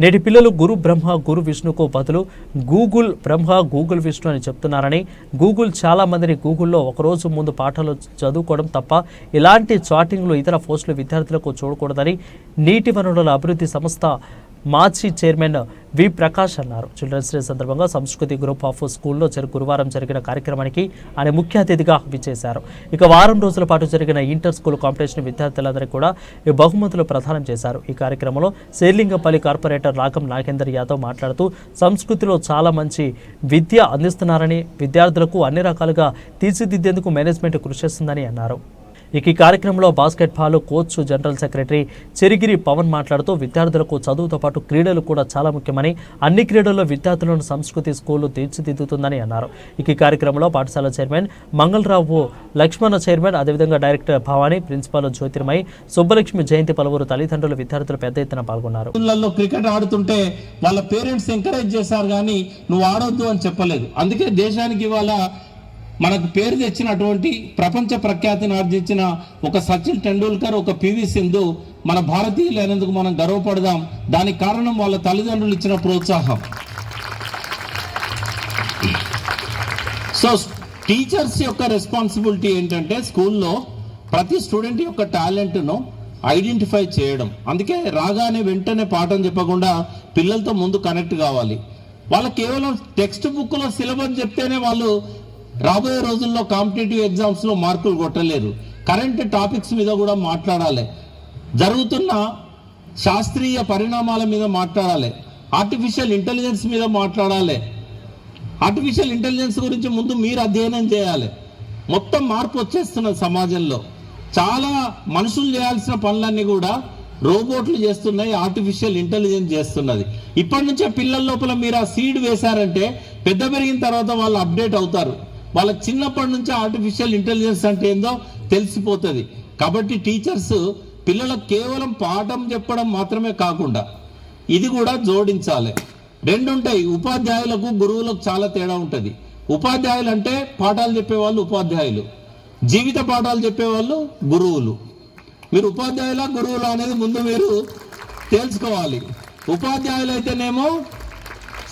నేటి పిల్లలు గురు బ్రహ్మ గురు విష్ణుకు బదులు గూగుల్ బ్రహ్మ గూగుల్ విష్ణు అని చెప్తున్నారని, గూగుల్ చాలా మందిని గూగుల్లో ఒకరోజు ముందు పాఠాలు చదువుకోవడం తప్ప ఇలాంటి చాటింగ్లు ఇతర పోస్టులు విద్యార్థులకు చూడకూడదని నీటి వనరుల అభివృద్ధి సంస్థ మాజీ చైర్మన్ వి ప్రకాష్ అన్నారు. చిల్డ్రన్స్ డే సందర్భంగా సంస్కృతి గ్రూప్ ఆఫ్ స్కూల్లో గురువారం జరిగిన కార్యక్రమానికి ఆయన ముఖ్య అతిథిగా విచ్చేశారు. ఇక వారం రోజుల పాటు జరిగిన ఇంటర్ స్కూల్ కాంపిటీషన్ విద్యార్థులందరికీ కూడా ఈ బహుమతులు ప్రదానం చేశారు. ఈ కార్యక్రమంలో శేర్లింగంపల్లి కార్పొరేటర్ రాగం నాగేందర్ యాదవ్ మాట్లాడుతూ సంస్కృతిలో చాలా మంచి విద్య అందిస్తున్నారని, విద్యార్థులకు అన్ని రకాలుగా తీర్చిదిద్దేందుకు మేనేజ్మెంట్ కృషి చేస్తుందని అన్నారు. ఈ కార్యక్రమంలో basketball coach general secretary Cherigiri Pavan మాట్లాడుతూ విద్యార్థులకు చదువుతో పాటు క్రీడలు కూడా చాలా ముఖ్యమని, అన్ని క్రీడల్లో విద్యార్థులను సంస్కృతి స్కూలు తీర్చిదిద్దుతుందని అన్నారు. ఈ కార్యక్రమంలో పాఠశాల చైర్మన్ మంగళరావు లక్ష్మణ చైర్మన్, అదేవిధంగా డైరెక్టర్ భవానీ, ప్రిన్సిపాల్ జ్యోతిర్మయి, సుబ్బలక్ష్మి జయంతి పలువురు తల్లిదండ్రులు విద్యార్థులు పెద్ద ఎత్తున పాల్గొన్నారు. క్రికెట్ ఆడుతుంటే వాళ్ళ పేరెంట్స్ ఎంకరేజ్ చేశారు కానీ నువ్వు ఆడొద్దు అని చెప్పలేదు. అందుకే దేశానికి ఇవాళ మనకు పేరు తెచ్చినటువంటి ప్రపంచ ప్రఖ్యాతిని ఆర్జించిన ఒక సచిన్ టెండూల్కర్, ఒక పివి సింధు మన భారతీయులు అయినందుకు మనం గర్వపడదాం. దానికి కారణం వాళ్ళ తల్లిదండ్రులు ఇచ్చిన ప్రోత్సాహం. సో టీచర్స్ యొక్క రెస్పాన్సిబిలిటీ ఏంటంటే స్కూల్లో ప్రతి స్టూడెంట్ యొక్క టాలెంట్ను ఐడెంటిఫై చేయడం. అందుకే రాగానే వెంటనే పాఠం చెప్పకుండా పిల్లలతో ముందు కనెక్ట్ కావాలి. వాళ్ళకి కేవలం టెక్స్ట్ బుక్లో సిలబస్ చెప్తేనే వాళ్ళు రాబోయే రోజుల్లో కాంపిటేటివ్ ఎగ్జామ్స్లో మార్కులు కొట్టలేరు. కరెంట్ టాపిక్స్ మీద కూడా మాట్లాడాలి, జరుగుతున్న శాస్త్రీయ పరిణామాల మీద మాట్లాడాలి, ఆర్టిఫిషియల్ ఇంటెలిజెన్స్ మీద మాట్లాడాలి. ఆర్టిఫిషియల్ ఇంటెలిజెన్స్ గురించి ముందు మీరు అధ్యయనం చేయాలి. మొత్తం మార్పు వచ్చేస్తున్నది సమాజంలో. చాలా మనుషులు చేయాల్సిన పనులన్నీ కూడా రోబోట్లు చేస్తున్నాయి, ఆర్టిఫిషియల్ ఇంటెలిజెన్స్ చేస్తున్నది. ఇప్పటి నుంచే పిల్లల లోపల మీరు ఆ సీడ్ వేశారంటే పెద్ద పెరిగిన తర్వాత వాళ్ళు అప్డేట్ అవుతారు. వాళ్ళకి చిన్నప్పటి నుంచి ఆర్టిఫిషియల్ ఇంటెలిజెన్స్ అంటే ఏందో తెలిసిపోతుంది. కాబట్టి టీచర్స్ పిల్లలకు కేవలం పాఠం చెప్పడం మాత్రమే కాకుండా ఇది కూడా జోడించాలి. రెండు ఉంటాయి, ఉపాధ్యాయులకు గురువులకు చాలా తేడా ఉంటుంది. ఉపాధ్యాయులు అంటే పాఠాలు చెప్పేవాళ్ళు ఉపాధ్యాయులు, జీవిత పాఠాలు చెప్పేవాళ్ళు గురువులు. మీరు ఉపాధ్యాయుల గురువులు అనేది ముందు మీరు తెలుసుకోవాలి. ఉపాధ్యాయులు అయితేనేమో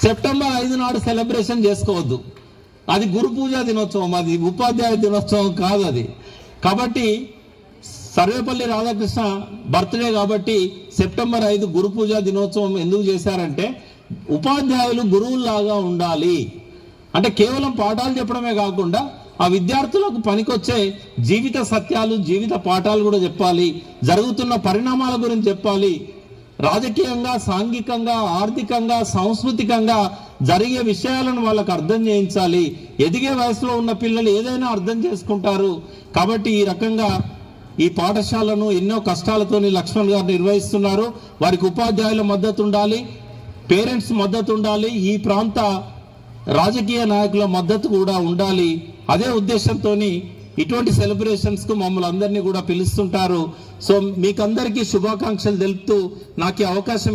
సెప్టెంబర్ 5 నాడు సెలబ్రేషన్ చేసుకోవద్దు, అది గురు పూజా దినోత్సవం, అది ఉపాధ్యాయ దినోత్సవం కాదు అది. కాబట్టి సర్వేపల్లి రాధాకృష్ణ బర్త్డే కాబట్టి సెప్టెంబర్ 5 గురు పూజా దినోత్సవం ఎందుకు చేశారంటే ఉపాధ్యాయులు గురువుల్లాగా ఉండాలి. అంటే కేవలం పాఠాలు చెప్పడమే కాకుండా ఆ విద్యార్థులకు పనికొచ్చే జీవిత సత్యాలు, జీవిత పాఠాలు కూడా చెప్పాలి, జరుగుతున్న పరిణామాల గురించి చెప్పాలి, రాజకీయంగా, సాంఘికంగా, ఆర్థికంగా, సాంస్కృతికంగా జరిగే విషయాలను వాళ్ళకు అర్థం చేయించాలి. ఎదిగే వయసులో ఉన్న పిల్లలు ఏదైనా అర్థం చేసుకుంటారు. కాబట్టి ఈ రకంగా ఈ పాఠశాలను ఎన్నో కష్టాలతోని లక్ష్మణ్ గారు నిర్వహిస్తున్నారు. వారికి ఉపాధ్యాయుల మద్దతు ఉండాలి, పేరెంట్స్ మద్దతు ఉండాలి, ఈ ప్రాంత రాజకీయ నాయకుల మద్దతు కూడా ఉండాలి. అదే ఉద్దేశంతో ఇటువంటి సెలబ్రేషన్స్కు మమ్మల్ని అందరినీ కూడా పిలుస్తుంటారు. సో మీకందరికీ శుభాకాంక్షలు తెలుపుతూ నాకు అవకాశం